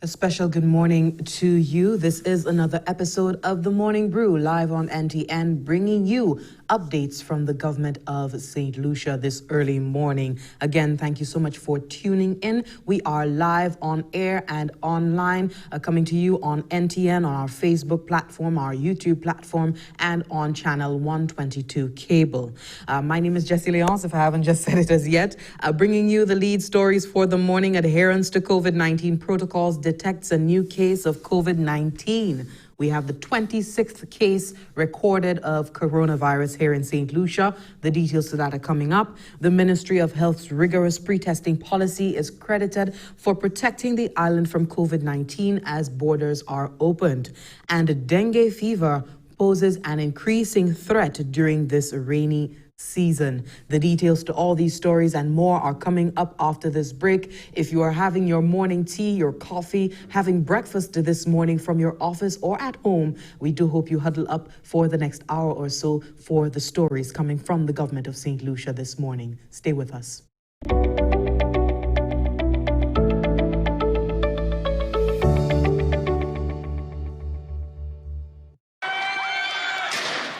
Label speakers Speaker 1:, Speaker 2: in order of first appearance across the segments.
Speaker 1: A special good morning to you. This is another episode of The Morning Brew, live on NTN, bringing you updates from the government of St. Lucia this early morning. Again, thank you so much for tuning in. We are live on air and online, coming to you on NTN, on our Facebook platform, our YouTube platform, and on channel 122 cable. My name is Jessie Leonce, if I haven't just said it as yet, bringing you the lead stories for the morning. Adherence to COVID-19 protocols detects a new case of COVID-19. We have the 26th case recorded of coronavirus here in St. Lucia. The details to that are coming up. The Ministry of Health's rigorous pre-testing policy is credited for protecting the island from COVID-19 as borders are opened. And dengue fever poses an increasing threat during this rainy season. The details to all these stories and more are coming up after this break. If you are having your morning tea, your coffee, having breakfast this morning from your office or at home, we do hope you huddle up for the next hour or so for the stories coming from the government of St. Lucia this morning. Stay with us.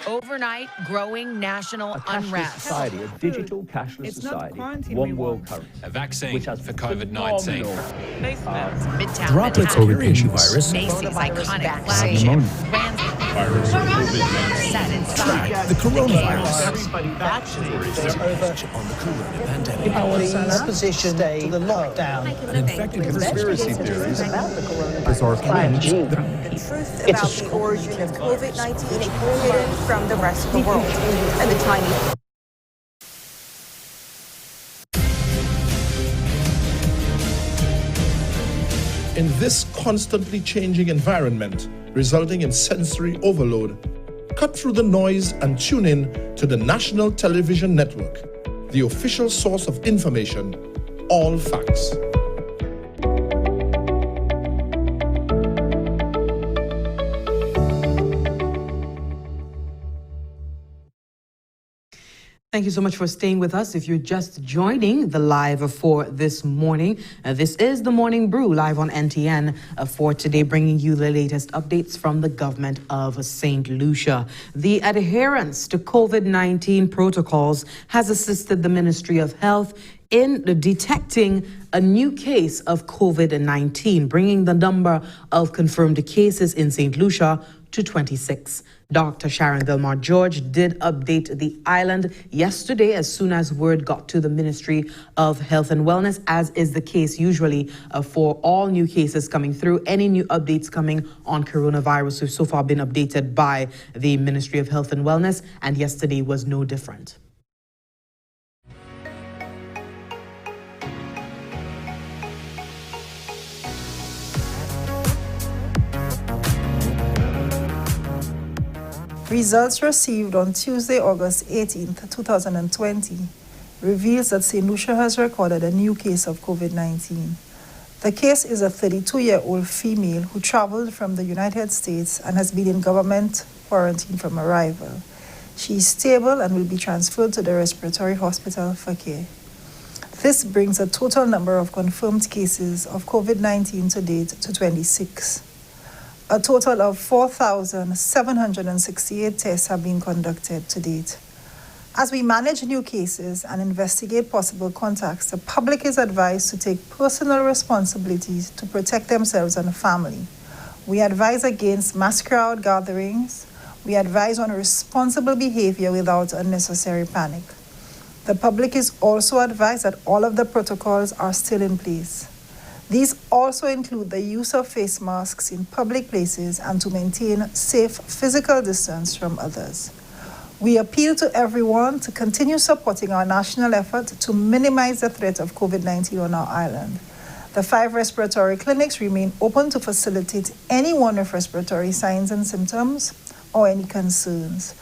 Speaker 2: Overnight, growing national unrest.
Speaker 3: Society, a digital cashless society, one world currency.
Speaker 4: A vaccine for COVID-19.
Speaker 2: Midtown
Speaker 5: Droplets of patient virus.
Speaker 2: Macy's iconic flagship.
Speaker 5: Track the coronavirus.
Speaker 6: Everybody vaccinated.
Speaker 5: On the corona pandemic.
Speaker 6: Our position to the lockdown.
Speaker 5: An infected
Speaker 6: Conspiracy theories
Speaker 7: about the coronavirus.
Speaker 5: bizarre claims.
Speaker 7: The truth about the origin of COVID-19 hidden from the rest of the world. And the Chinese.
Speaker 8: In this constantly changing environment, resulting in sensory overload, cut through the noise and tune in to the National Television Network, the official source of information, all facts.
Speaker 1: Thank you so much for staying with us. If you're just joining the live for this morning, this is the Morning Brew live on NTN for today, bringing you the latest updates from the government of St. Lucia. The adherence to COVID-19 protocols has assisted the Ministry of Health in detecting a new case of COVID-19, bringing the number of confirmed cases in St. Lucia to 26. Dr. Sharon Vilmar-George did update the island yesterday as soon as word got to the Ministry of Health and Wellness, as is the case usually for all new cases coming through. Any new updates coming on coronavirus have so far been updated by the Ministry of Health and Wellness, and yesterday was no different.
Speaker 9: Results received on Tuesday, August 18, 2020, reveals that St. Lucia has recorded a new case of COVID-19. The case is a 32-year-old female who traveled from the United States and has been in government quarantine from arrival. She is stable and will be transferred to the respiratory hospital for care. This brings a total number of confirmed cases of COVID-19 to date to 26. A total of 4,768 tests have been conducted to date. As we manage new cases and investigate possible contacts, the public is advised to take personal responsibilities to protect themselves and family. We advise against mass crowd gatherings. We advise on responsible behavior without unnecessary panic. The public is also advised that all of the protocols are still in place. These also include the use of face masks in public places and to maintain safe physical distance from others. We appeal to everyone to continue supporting our national effort to minimize the threat of COVID-19 on our island. The 5 respiratory clinics remain open to facilitate anyone with respiratory signs and symptoms or any concerns.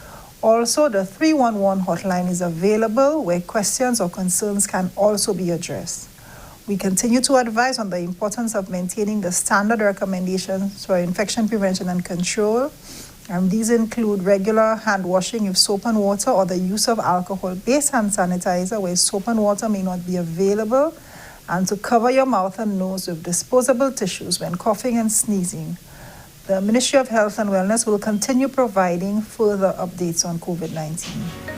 Speaker 9: Also, the 311 hotline is available where questions or concerns can also be addressed. We continue to advise on the importance of maintaining the standard recommendations for infection prevention and control. These include regular hand washing with soap and water or the use of alcohol-based hand sanitizer where soap and water may not be available, and to cover your mouth and nose with disposable tissues when coughing and sneezing. The Ministry of Health and Wellness will continue providing further updates on COVID-19.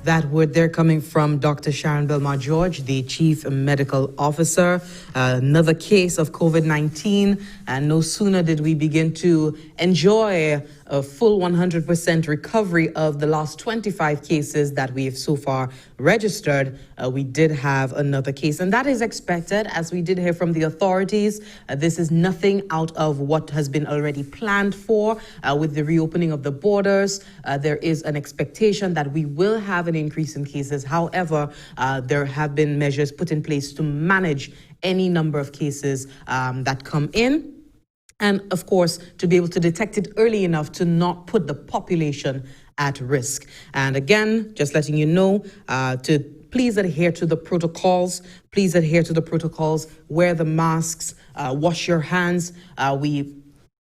Speaker 1: That word there coming from Dr. Sharon Belmar-George, the Chief Medical Officer. Another case of COVID-19, and no sooner did we begin to enjoy a full 100% recovery of the last 25 cases that we have so far registered, we did have another case. And that is expected, as we did hear from the authorities. This is nothing out of what has been already planned for with the reopening of the borders. There is an expectation that we will have an increase in cases. However, there have been measures put in place to manage any number of cases that come in. And of course, to be able to detect it early enough to not put the population at risk. And again, just letting you know to please adhere to the protocols. Please adhere to the protocols. Wear the masks. Wash your hands.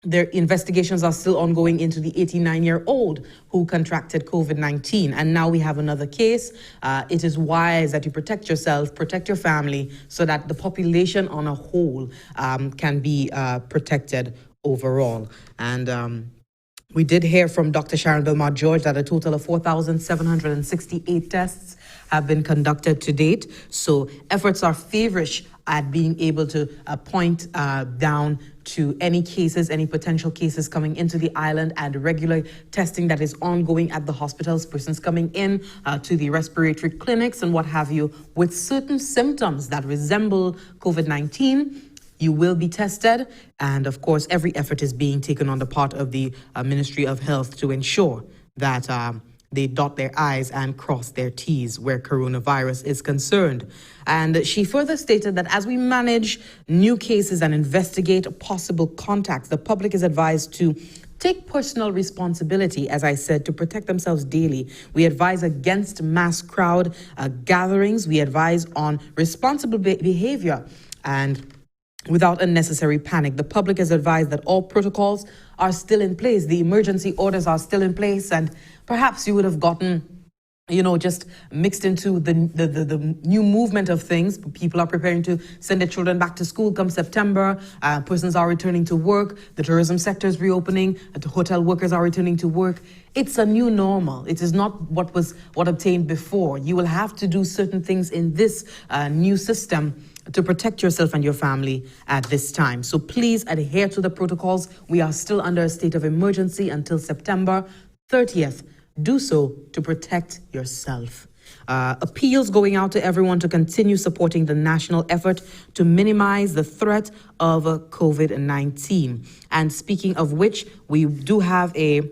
Speaker 1: Their investigations are still ongoing into the 89-year-old who contracted COVID-19. And now we have another case. It is wise that you protect yourself, protect your family, so that the population on a whole can be protected overall. And we did hear from Dr. Sharon Belmar-George that a total of 4,768 tests have been conducted to date. So efforts are feverish at being able to point down to any cases, any potential cases coming into the island, and regular testing that is ongoing at the hospitals, persons coming in to the respiratory clinics and what have you with certain symptoms that resemble COVID-19. You will be tested. And of course, every effort is being taken on the part of the Ministry of Health to ensure that they dot their I's and cross their T's where coronavirus is concerned. And she further stated that as we manage new cases and investigate possible contacts, the public is advised to take personal responsibility, as I said, to protect themselves daily. We advise against mass crowd gatherings. We advise on responsible behavior and without unnecessary panic. The public is advised that all protocols are still in place. The emergency orders are still in place, and perhaps you would have gotten just mixed into the new movement of things. People are preparing to send their children back to school come September. Persons are returning to work. The tourism sector is reopening. The hotel workers are returning to work. It's a new normal. It is not what obtained before. You will have to do certain things in this new system to protect yourself and your family at this time. So please adhere to the protocols. We are still under a state of emergency until September 30th. Do so to protect yourself. Appeals going out to everyone to continue supporting the national effort to minimize the threat of COVID-19. And speaking of which, we do have an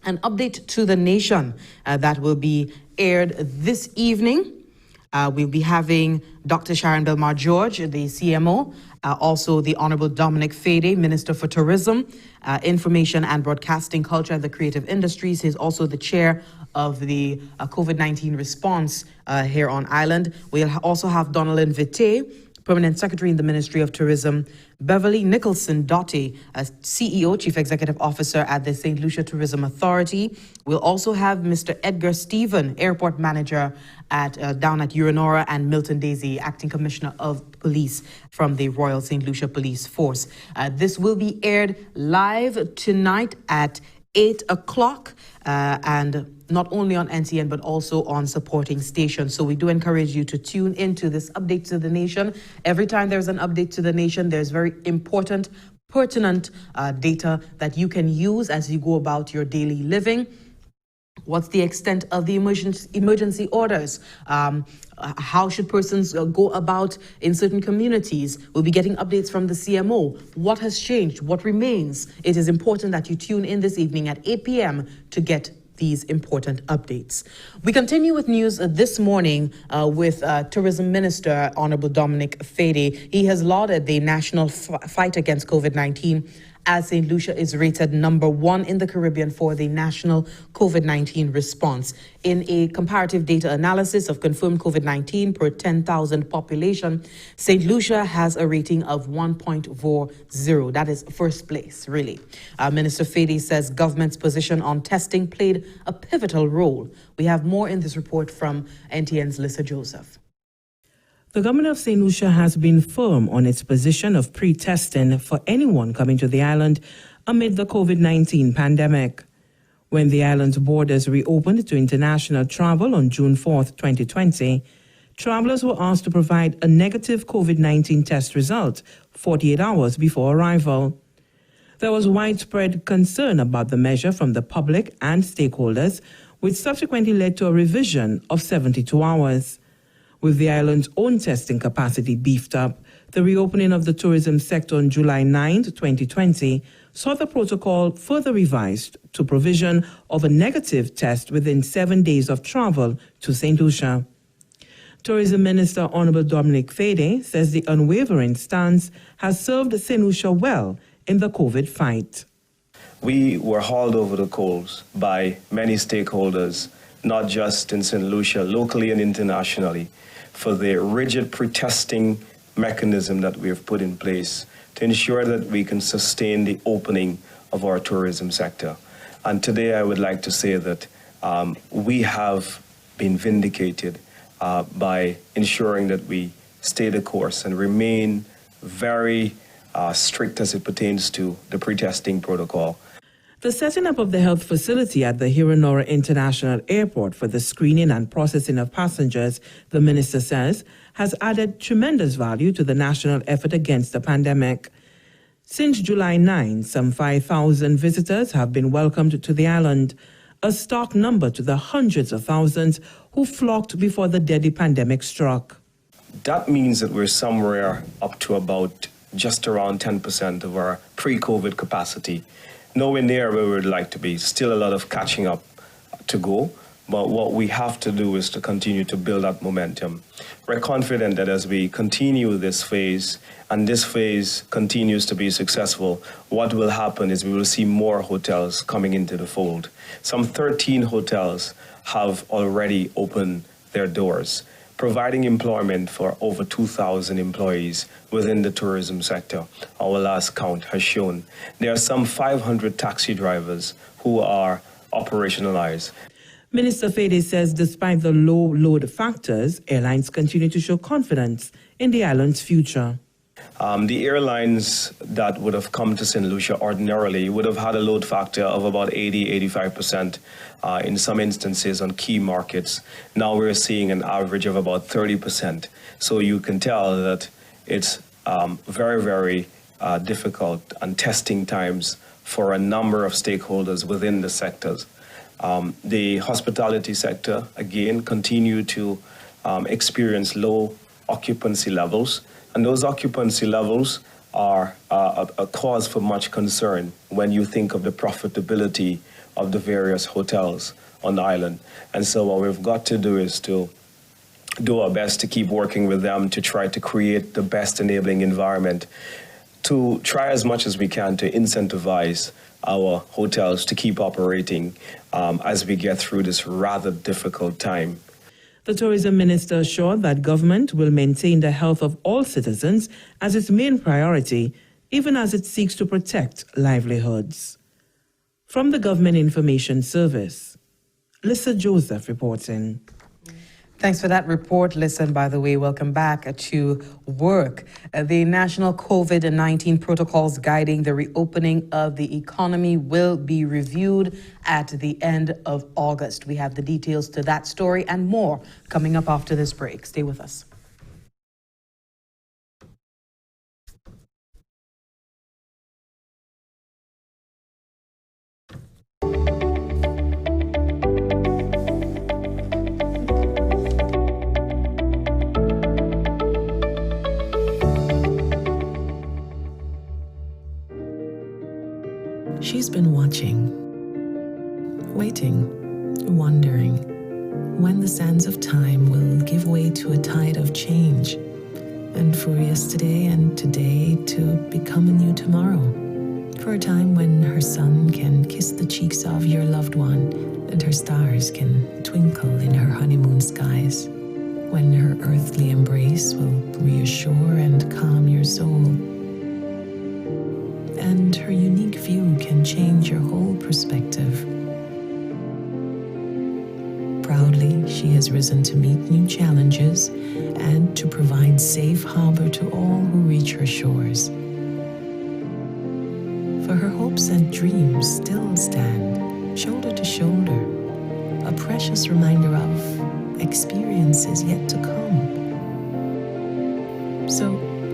Speaker 1: update to the nation that will be aired this evening. We'll be having Dr. Sharon Belmar-George, the CMO, also the Honorable Dominic Fede, Minister for Tourism, Information and Broadcasting Culture and the Creative Industries. He's also the chair of the COVID-19 response here on island. We'll also have Donalyn Vite, Permanent Secretary in the Ministry of Tourism, Beverly Nicholson Doty, CEO, Chief Executive Officer at the St. Lucia Tourism Authority. We'll also have Mr. Edgar Stephen, Airport Manager down at Uranora, and Milton Daisy, Acting Commissioner of Police from the Royal St. Lucia Police Force. This will be aired live tonight at 8 o'clock and not only on NTN but also on supporting stations. So we do encourage you to tune into this update to the nation. Every time there's an update to the nation, there's very important, pertinent data that you can use as you go about your daily living. What's the extent of the emergency orders? How should persons go about in certain communities? We'll be getting updates from the CMO. What has changed? What remains? It is important that you tune in this evening at 8 p.m. to get these important updates. We continue with news this morning with Tourism Minister Honorable Dominic Fede. He has lauded the national fight against COVID-19 as St. Lucia is rated number 1 in the Caribbean for the national COVID-19 response. In a comparative data analysis of confirmed COVID-19 per 10,000 population, St. Lucia has a rating of 1.40. That is first place, really. Minister Fede says government's position on testing played a pivotal role. We have more in this report from NTN's Lisa Joseph.
Speaker 10: The government of St. Lucia has been firm on its position of pre-testing for anyone coming to the island amid the COVID-19 pandemic. When the island's borders reopened to international travel on June 4, 2020, travelers were asked to provide a negative COVID-19 test result 48 hours before arrival. There was widespread concern about the measure from the public and stakeholders, which subsequently led to a revision of 72 hours. With the island's own testing capacity beefed up, the reopening of the tourism sector on July 9, 2020, saw the protocol further revised to provision of a negative test within 7 days of travel to St. Lucia. Tourism Minister Honorable Dominic Fede says the unwavering stance has served St. Lucia well in the COVID fight.
Speaker 11: We were hauled over the coals by many stakeholders, not just in St. Lucia, locally and internationally, for the rigid pre-testing mechanism that we have put in place to ensure that we can sustain the opening of our tourism sector. And today I would like to say that we have been vindicated by ensuring that we stay the course and remain very strict as it pertains to the pre-testing protocol.
Speaker 10: The setting up of the health facility at the Hiranora International Airport for the screening and processing of passengers, the minister says, has added tremendous value to the national effort against the pandemic. Since July 9, some 5,000 visitors have been welcomed to the island, a stark number to the hundreds of thousands who flocked before the deadly pandemic struck.
Speaker 11: That means that we're somewhere up to about just around 10% of our pre-COVID capacity. Nowhere near where we would like to be. Still a lot of catching up to go, but what we have to do is to continue to build that momentum. We're confident that as we continue this phase, and this phase continues to be successful, what will happen is we will see more hotels coming into the fold. Some 13 hotels have already opened their doors, providing employment for over 2,000 employees within the tourism sector. Our last count has shown there are some 500 taxi drivers who are operationalized.
Speaker 10: Minister Fede says despite the low load factors, airlines continue to show confidence in the island's future.
Speaker 11: The airlines that would have come to St. Lucia ordinarily would have had a load factor of about 80-85% in some instances on key markets. Now we're seeing an average of about 30%. So you can tell that it's very, very difficult and testing times for a number of stakeholders within the sectors. The hospitality sector, again, continue to experience low occupancy levels. And those occupancy levels are a cause for much concern when you think of the profitability of the various hotels on the island. And so what we've got to do is to do our best to keep working with them to try to create the best enabling environment, to try as much as we can to incentivize our hotels to keep operating as we get through this rather difficult time.
Speaker 10: The tourism minister assured that government will maintain the health of all citizens as its main priority, even as it seeks to protect livelihoods. From the Government Information Service, Lisa Joseph reporting.
Speaker 1: Thanks for that report. Listen, by the way, welcome back to work. The national COVID-19 protocols guiding the reopening of the economy will be reviewed at the end of August. We have the details to that story and more coming up after this break. Stay with us.
Speaker 12: She's been watching, waiting, wondering when the sands of time will give way to a tide of change, and for yesterday and today to become a new tomorrow, For a time when her sun can kiss the cheeks of your loved one and her stars can twinkle in her honeymoon skies. When her earthly embrace will reassure and calm your soul. And her unique view can change your whole perspective. Proudly, she has risen to meet new challenges and to provide safe harbor to all who reach her shores. For her hopes and dreams still stand, shoulder to shoulder, a precious reminder of experiences yet to come. So,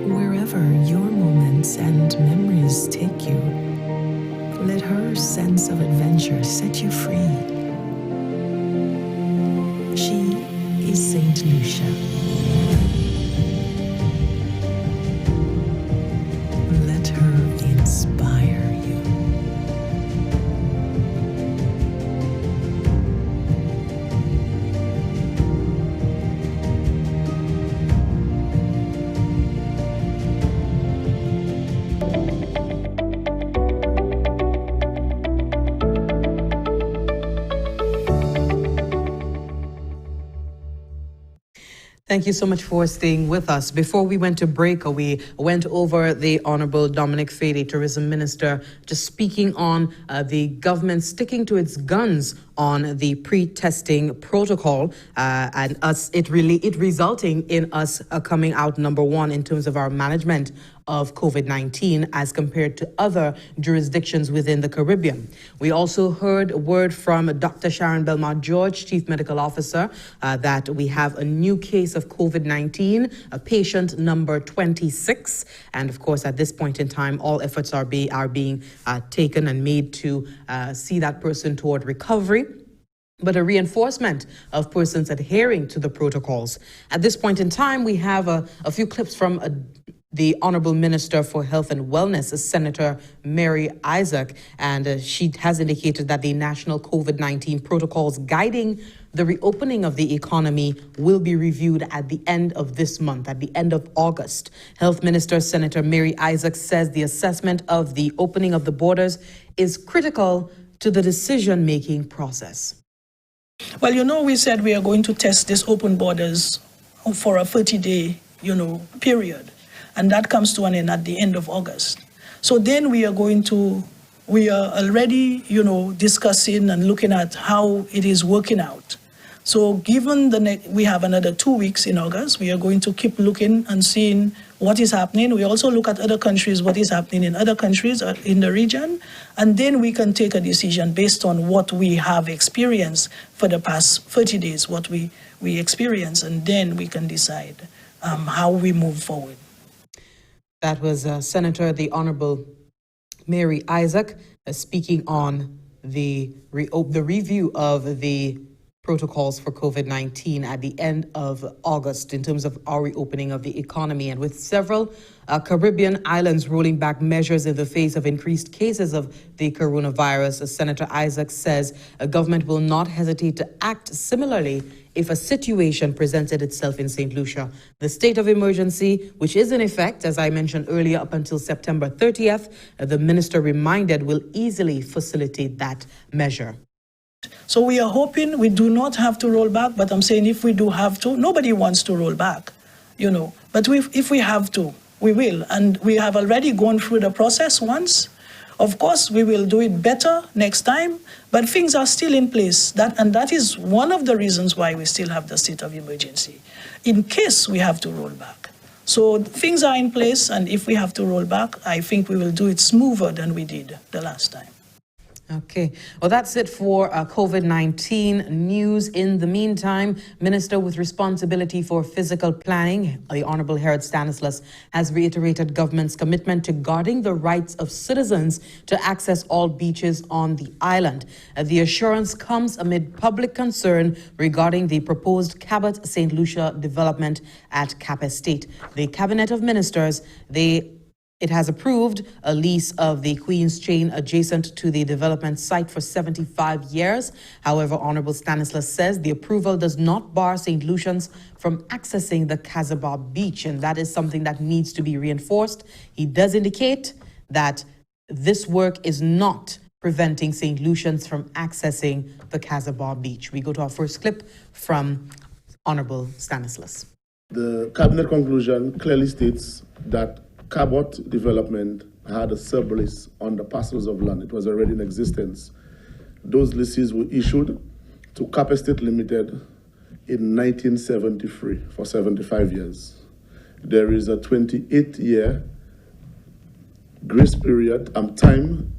Speaker 12: wherever your moments and memories take you, let her sense of adventure set you free. She is Saint Lucia. Let her inspire you.
Speaker 1: Thank you so much for staying with us. Before we went to break, we went over the Honorable Dominic Fady, Tourism Minister, just speaking on the government sticking to its guns on the pre-testing protocol and it resulting in us coming out number one in terms of our management of COVID-19 as compared to other jurisdictions within the Caribbean. We also heard word from Dr. Sharon Belmont-George, Chief Medical Officer, that we have a new case of COVID-19, a patient number 26. And of course, at this point in time, all efforts are being taken and made to see that person toward recovery, but a reinforcement of persons adhering to the protocols. At this point in time, we have a few clips from the Honorable Minister for Health and Wellness, Senator Mary Isaac, and she has indicated that the national COVID-19 protocols guiding the reopening of the economy will be reviewed at the end of this month, at the end of August. Health Minister Senator Mary Isaac says the assessment of the opening of the borders is critical to the decision-making process.
Speaker 13: Well, we said we are going to test these open borders for a 30-day, period. And that comes to an end at the end of August. So then we are already, discussing and looking at how it is working out. So given we have another 2 weeks in August, we are going to keep looking and seeing what is happening. We also look at other countries, what is happening in other countries in the region, and then we can take a decision based on what we have experienced for the past 30 days, what we experience, and then we can decide how we move forward.
Speaker 1: That was Senator the Honorable Mary Isaac speaking on the review of the protocols for COVID-19 at the end of August in terms of our reopening of the economy. And with several Caribbean islands rolling back measures in the face of increased cases of the coronavirus, Senator Isaac says a government will not hesitate to act similarly if a situation presented itself in St. Lucia. The state of emergency, which is in effect, as I mentioned earlier, up until September 30th, the minister reminded will easily facilitate that measure.
Speaker 13: So we are hoping we do not have to roll back, but I'm saying if we do have to, nobody wants to roll back, But if we have to, we will. And we have already gone through the process once. Of course, we will do it better next time, but things are still in place. And that is one of the reasons why we still have the state of emergency, in case we have to roll back. So things are in place, and if we have to roll back, I think we will do it smoother than we did the last time.
Speaker 1: Okay. Well, that's it for COVID-19 news. In the meantime, Minister with responsibility for physical planning, the Honorable Herod Stanislaus, has reiterated government's commitment to guarding the rights of citizens to access all beaches on the island. The assurance comes amid public concern regarding the proposed Cabot St. Lucia development at Cap Estate. The Cabinet of Ministers, it has approved a lease of the Queen's Chain adjacent to the development site for 75 years. However, Honorable Stanislaus says the approval does not bar St. Lucians from accessing the Casabah Beach, and that is something that needs to be reinforced. He does indicate that this work is not preventing St. Lucians from accessing the Casabah Beach. We go to our first clip from Honorable Stanislaus.
Speaker 14: The cabinet conclusion clearly states that Cabot development had a sublease on the parcels of land. It was already in existence. Those leases were issued to Cap Estate Limited in 1973 for 75 years. There is a 28-year grace period time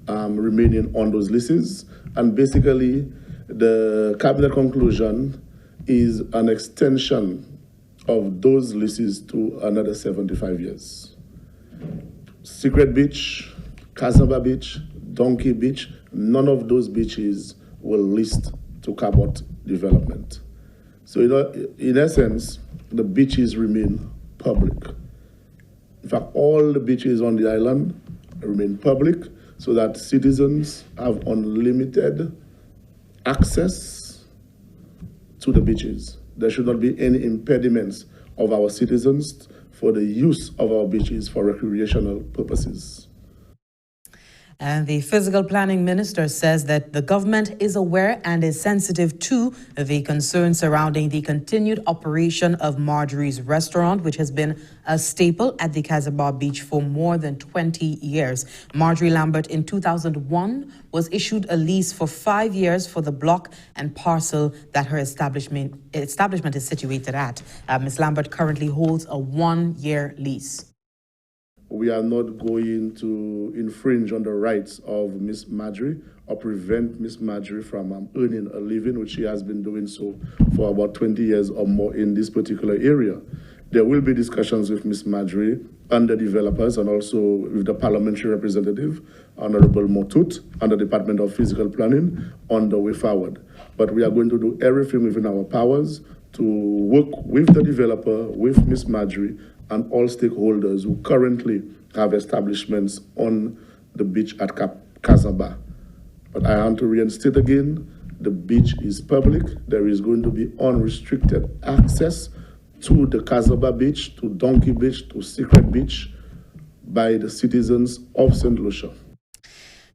Speaker 14: remaining on those leases, and basically the cabinet conclusion is an extension of those leases to another 75 years. Secret Beach, Casabah Beach, Donkey Beach, none of those beaches were leased to Cabot development. So, in essence, the beaches remain public. In fact, all the beaches on the island remain public so that citizens have unlimited access to the beaches. There should not be any impediments of our citizens for the use of our beaches for recreational purposes.
Speaker 1: And the Physical Planning Minister says that the government is aware and is sensitive to the concerns surrounding the continued operation of Marjorie's restaurant, which has been a staple at the Casabah Beach for more than 20 years. Marjorie Lambert in 2001 was issued a lease for 5 years for the block and parcel that her establishment is situated at. Ms. Lambert currently holds a 1-year lease.
Speaker 14: We are not going to infringe on the rights of Miss Marjorie or prevent Miss Marjorie from earning a living, which she has been doing so for about 20 years or more in this particular area. There will be discussions with Miss Marjorie and the developers, and also with the parliamentary representative, Honorable Motut, and the Department of Physical Planning on the way forward. But we are going to do everything within our powers to work with the developer, with Miss Marjorie, and all stakeholders who currently have establishments on the beach at Casabah. But I want to reinstate again, the beach is public. There is going to be unrestricted access to the Casabah Beach, to Donkey Beach, to Secret Beach by the citizens of St. Lucia.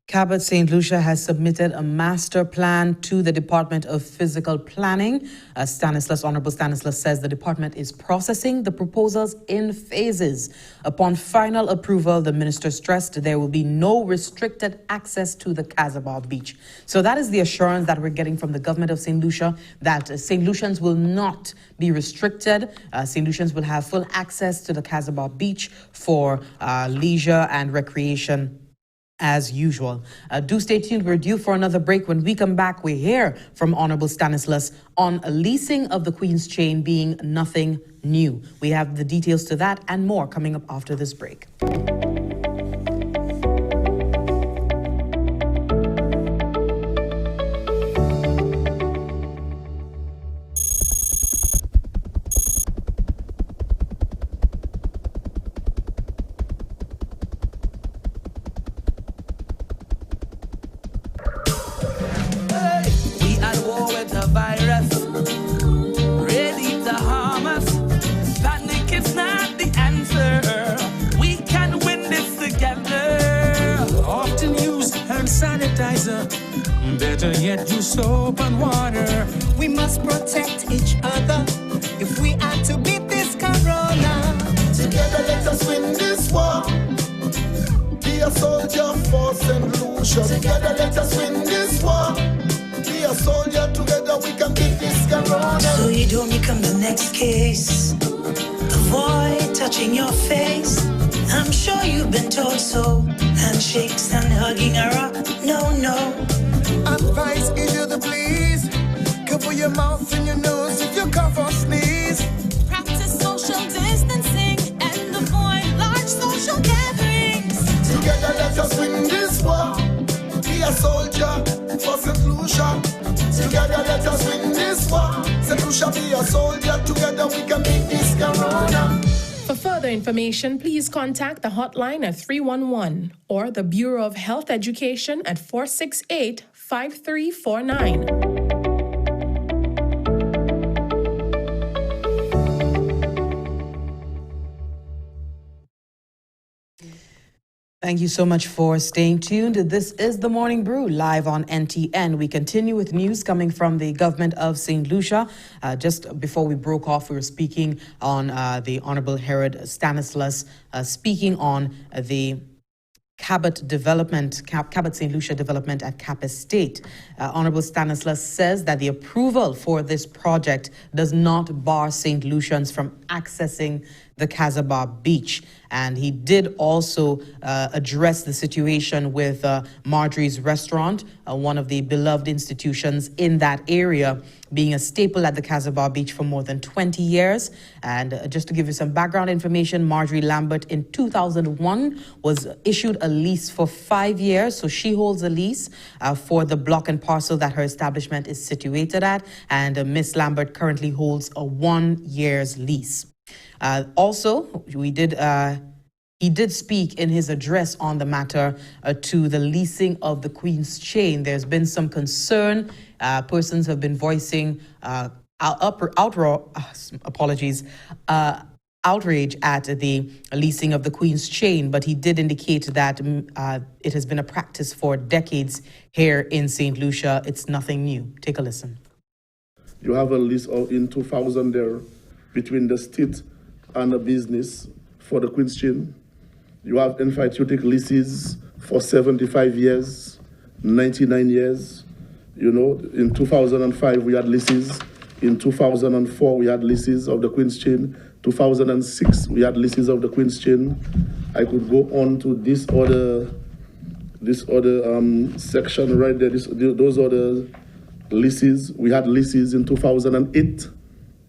Speaker 1: Cabot St. Lucia has submitted a master plan to the Department of Physical Planning. Honorable Stanislaus says the department is processing the proposals in phases. Upon final approval, the minister stressed there will be no restricted access to the Casabah Beach. So that is the assurance that we're getting from the government of St. Lucia, that St. Lucians will not be restricted. St. Lucians will have full access to the Casabah Beach for leisure and recreation as usual. Do stay tuned. We're due for another break. When we come back, we hear from Honorable Stanislaus on leasing of the Queen's Chain being nothing new. We have the details to that and more coming up after this break.
Speaker 5: Better yet, use soap and water.
Speaker 15: We must protect each other if we are to beat this corona.
Speaker 16: Together let us win this war. Be a soldier for St. Lucia. Together let us win this war. Be a soldier, together we can beat this corona.
Speaker 15: So you don't become the next case. Avoid touching your face. I'm sure you've been told so. Handshakes and hugging are up. No, no.
Speaker 16: Advice give you the please. Cover your mouth and your nose if you cough or sneeze.
Speaker 15: Practice social distancing and avoid large social gatherings.
Speaker 16: Together let us win this war. Be a soldier for St. Lucia. Together let us win this war. St. Lucia, be a soldier. Together we can beat this corona.
Speaker 17: For further information, please contact the hotline at 311 or the Bureau of Health Education at 468-5349.
Speaker 1: Thank you so much for staying tuned. This is The Morning Brew, live on NTN. We continue with news coming from the government of St. Lucia. Just before we broke off, we were speaking on the Honorable Herod Stanislaus, speaking on the Cabot St. Lucia development at Cap Estate. Honorable Stanislaus says that the approval for this project does not bar St. Lucians from accessing the Casabah Beach. And he did also address the situation with Marjorie's Restaurant, one of the beloved institutions in that area, being a staple at the Casabah Beach for more than 20 years. And just to give you some background information, Marjorie Lambert in 2001 was issued a lease for 5 years. So she holds a lease for the block and parcel that her establishment is situated at. And Miss Lambert currently holds a 1 year's lease. Also, he did speak in his address on the matter to the leasing of the Queen's Chain. There's been some concern. Persons have been voicing outrage at the leasing of the Queen's Chain, but he did indicate that it has been a practice for decades here in St. Lucia. It's nothing new. Take a listen.
Speaker 14: You have a lease in 2000 there between the state and a business for the Queen's Chain. You have emphatic leases for 75 years, 99 years. You know, in 2005 we had leases. In 2004 we had leases of the Queen's Chain. 2006 we had leases of the Queen's Chain. I could go on to this other section right there. Those are the leases. We had leases in 2008.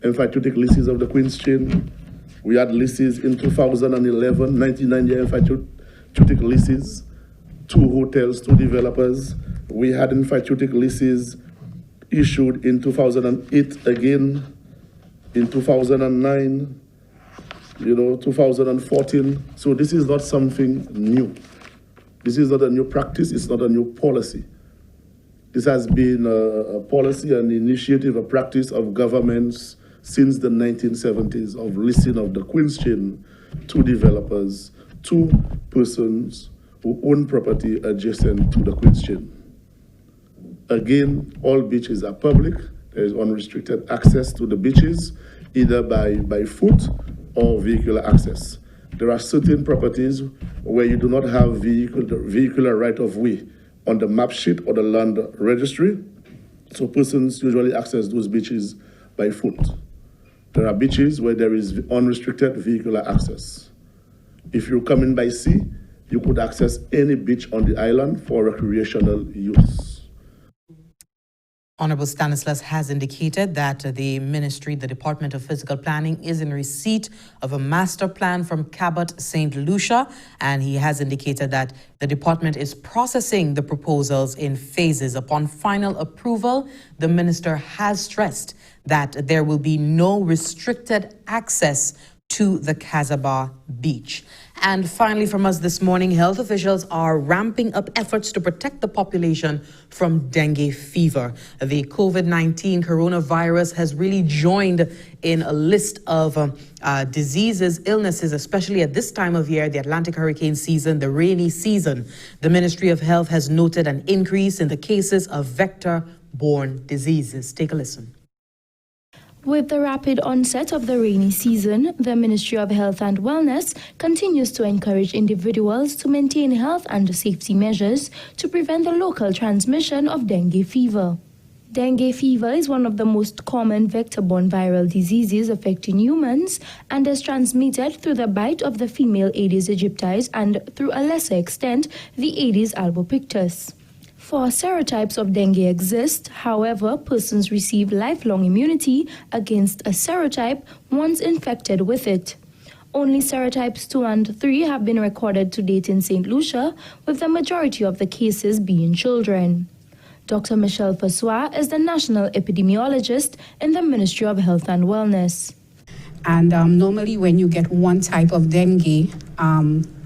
Speaker 14: Emphatic leases of the Queen's Chain. We had leases in 2011, 99-year emphatic leases, 2 hotels, 2 developers. We had emphatic leases issued in 2008 again, in 2009, 2014. So this is not something new. This is not a new practice, it's not a new policy. This has been a policy, an initiative, a practice of governments since the 1970s of leasing of the Queen's Chain to developers, to persons who own property adjacent to the Queen's Chain. Again, all beaches are public. There is unrestricted access to the beaches, either by foot or vehicular access. There are certain properties where you do not have vehicular right-of-way on the map sheet or the land registry, so persons usually access those beaches by foot. There are beaches where there is unrestricted vehicular access. If you come in by sea, you could access any beach on the island for recreational use.
Speaker 1: Honorable Stanislaus has indicated that the ministry, the Department of Physical Planning, is in receipt of a master plan from Cabot St. Lucia, and he has indicated that the department is processing the proposals in phases. Upon final approval, the minister has stressed that there will be no restricted access to the Casabah Beach. And finally, from us this morning, health officials are ramping up efforts to protect the population from dengue fever. The COVID-19 coronavirus has really joined in a list of diseases, illnesses, especially at this time of year, the Atlantic hurricane season, the rainy season. The Ministry of Health has noted an increase in the cases of vector-borne diseases. Take a listen.
Speaker 18: With the rapid onset of the rainy season, the Ministry of Health and Wellness continues to encourage individuals to maintain health and safety measures to prevent the local transmission of dengue fever. Dengue fever is one of the most common vector-borne viral diseases affecting humans and is transmitted through the bite of the female Aedes aegypti and, through a lesser extent, the Aedes albopictus. 4 serotypes of dengue exist. However, persons receive lifelong immunity against a serotype once infected with it. Only serotypes 2 and 3 have been recorded to date in St. Lucia, with the majority of the cases being children. Dr. Michelle Fassois is the national epidemiologist in the Ministry of Health and Wellness.
Speaker 19: And normally when you get one type of dengue,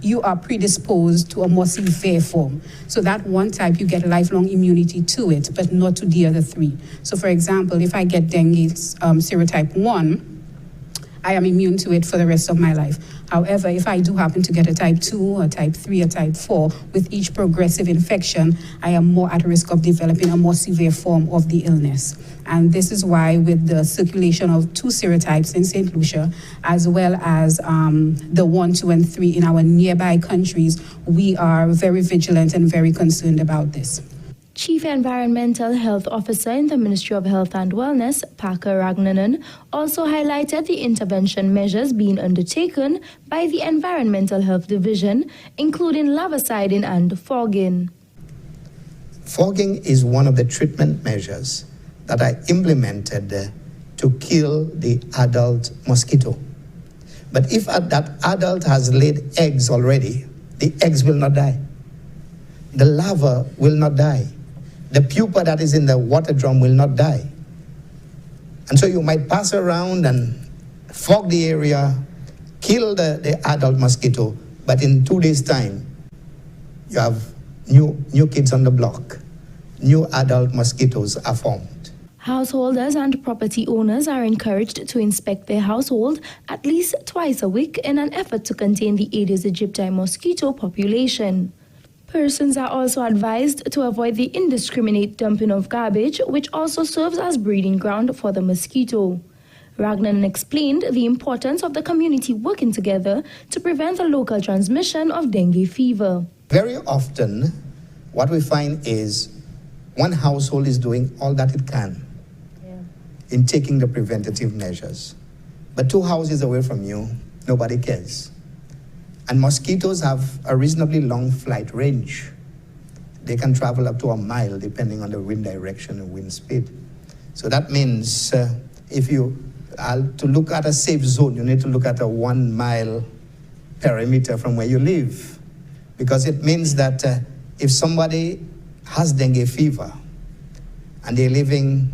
Speaker 19: you are predisposed to a more severe form. So that one type, you get lifelong immunity to it, but not to the other 3. So for example, if I get dengue serotype 1, I am immune to it for the rest of my life. However, if I do happen to get a type 2 or type 3 or type 4, with each progressive infection, I am more at risk of developing a more severe form of the illness. And this is why, with the circulation of 2 serotypes in St. Lucia, as well as the 1, 2, and 3 in our nearby countries, we are very vigilant and very concerned about this.
Speaker 18: Chief Environmental Health Officer in the Ministry of Health and Wellness, Parker Ragnanan, also highlighted the intervention measures being undertaken by the Environmental Health Division, including larviciding and fogging.
Speaker 20: Fogging is one of the treatment measures that are implemented to kill the adult mosquito. But if that adult has laid eggs already, the eggs will not die. The larva will not die. The pupa that is in the water drum will not die. And so you might pass around and fog the area, kill the adult mosquito, but in 2 days' time, you have new kids on the block. New adult mosquitoes are formed.
Speaker 18: Householders and property owners are encouraged to inspect their household at least twice a week in an effort to contain the Aedes aegypti mosquito population. Persons are also advised to avoid the indiscriminate dumping of garbage, which also serves as breeding ground for the mosquito. Ragnan explained the importance of the community working together to prevent the local transmission of dengue fever.
Speaker 20: Very often, what we find is one household is doing all that it can in taking the preventative measures. But 2 houses away from you, nobody cares. And mosquitoes have a reasonably long flight range. They can travel up to a mile depending on the wind direction and wind speed. So that means if you are to look at a safe zone, you need to look at a 1 mile perimeter from where you live. Because it means that if somebody has dengue fever and they're living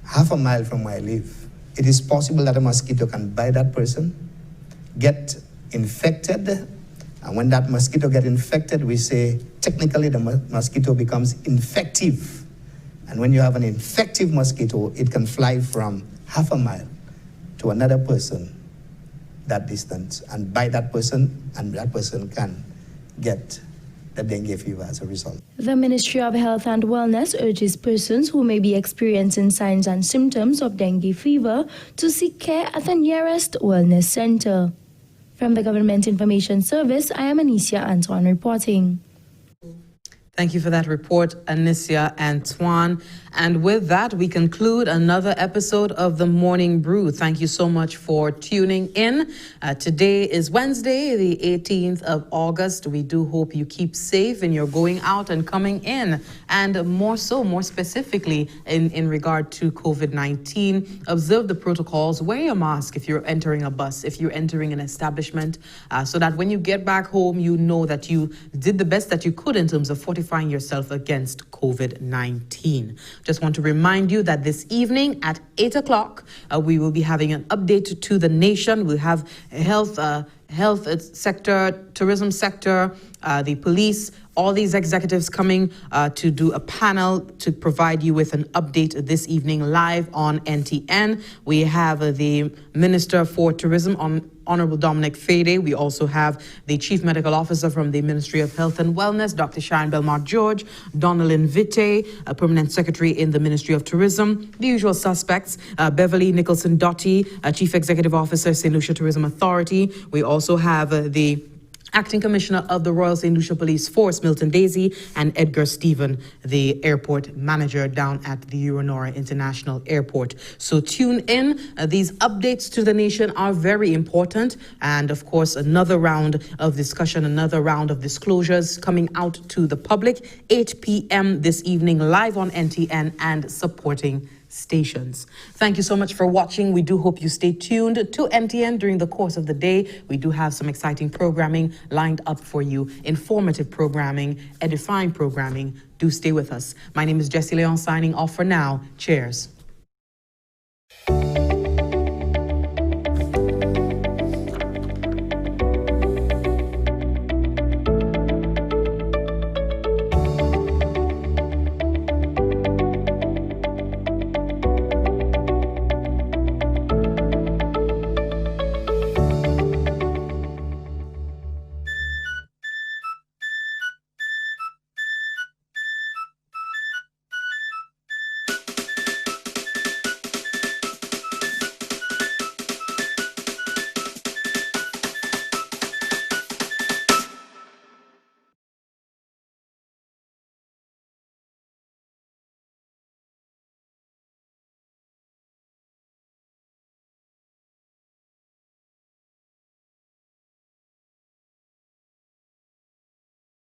Speaker 20: half a mile from where I live, it is possible that a mosquito can bite that person, get infected, and when that mosquito gets infected, we say technically the mosquito becomes infective. And when you have an infective mosquito, it can fly from half a mile to another person that distance and bite that person, and that person can get the dengue fever as a result.
Speaker 18: The Ministry of Health and Wellness urges persons who may be experiencing signs and symptoms of dengue fever to seek care at the nearest wellness center. From the Government Information Service, I am Anicia Antoine reporting.
Speaker 1: Thank you for that report, Anicia Antoine. And with that, we conclude another episode of The Morning Brew. Thank you so much for tuning in. Today is Wednesday, the 18th of August. We do hope you keep safe and you're going out and coming in. And more specifically, in regard to COVID-19, observe the protocols. Wear your mask if you're entering a bus, if you're entering an establishment, so that when you get back home, you know that you did the best that you could in terms of fortifying yourself against COVID-19. Just want to remind you that this evening at 8 o'clock, we will be having an update to the nation. We'll have health sector, tourism sector, the police, all these executives coming to do a panel to provide you with an update this evening live on NTN. We have the Minister for Tourism, Honorable Dominic Fede. We also have the Chief Medical Officer from the Ministry of Health and Wellness, Dr. Sharon Belmont-George, Donalyn Vitte, a Permanent Secretary in the Ministry of Tourism, the usual suspects, Beverly Nicholson-Doty, Chief Executive Officer, St. Lucia Tourism Authority. We also have the Acting Commissioner of the Royal St. Lucia Police Force, Milton Daisy, and Edgar Stephen, the airport manager down at the Euronora International Airport. So tune in. These updates to the nation are very important. And of course, another round of discussion, another round of disclosures coming out to the public, 8 p.m. this evening, live on NTN and supporting stations. Thank you so much for watching. We do hope you stay tuned to NTN during the course of the day. We do have some exciting programming lined up for you, informative programming, edifying programming. Do stay with us. My name is Jessie Leon signing off for now. Cheers.